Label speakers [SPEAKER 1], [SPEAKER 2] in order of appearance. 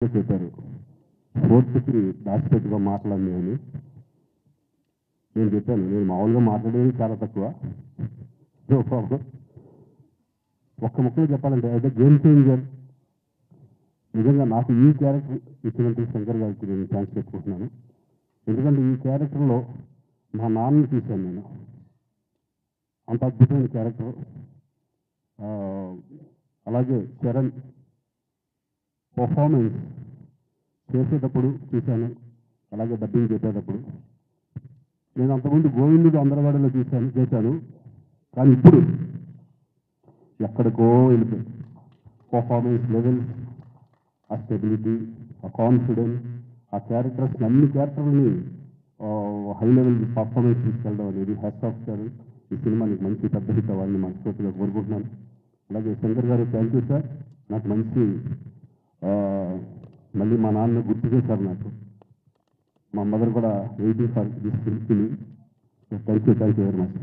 [SPEAKER 1] చెప్పారు ఫోర్త్కి దాచిపెట్టుగా మాట్లాడి అని నేను చెప్పాను. నేను మామూలుగా మాట్లాడేది చాలా తక్కువ. No problem. ఒక్క ముక్కలో చెప్పాలంటే అయితే గేమ్ చేంజర్. నిజంగా నాకు ఈ క్యారెక్టర్ ఇచ్చినట్టు శంకర్ గారికి నేను థ్యాంక్స్ చెప్పుకుంటున్నాను. ఎందుకంటే ఈ క్యారెక్టర్లో మా నాన్నని చూశాను నేను. అంత అద్భుతమైన క్యారెక్టర్. అలాగే చరణ్ పర్ఫార్మెన్స్ చేసేటప్పుడు చూశాను, అలాగే డబ్బింగ్ చేసేటప్పుడు. నేను అంతకుముందు గోవిందుడు అందరవాడలో చేశాను, కానీ ఇప్పుడు ఎక్కడికో వెళ్ళిపోయి పర్ఫార్మెన్స్ లెవెల్, ఆ స్టెబిలిటీ, ఆ కాన్ఫిడెన్స్, ఆ క్యారెక్టర్స్ అన్ని క్యారెక్టర్ని హై లెవెల్ పర్ఫార్మెన్స్ తీసుకెళ్ళడం అనేది హ్యాట్స్ ఆఫ్ సార్. ఈ సినిమానికి మంచి పెద్ద హిట్ అవ్వాలని మనస్ఫూర్తిగా కోరుకుంటున్నాను. అలాగే శంకర్ గారు థ్యాంక్ యూ సార్. నాకు మంచి మళ్ళీ మా నాన్న గుర్తు చేశారు నాకు. మా మదర్ కూడా waiting for this film. Thank you very much.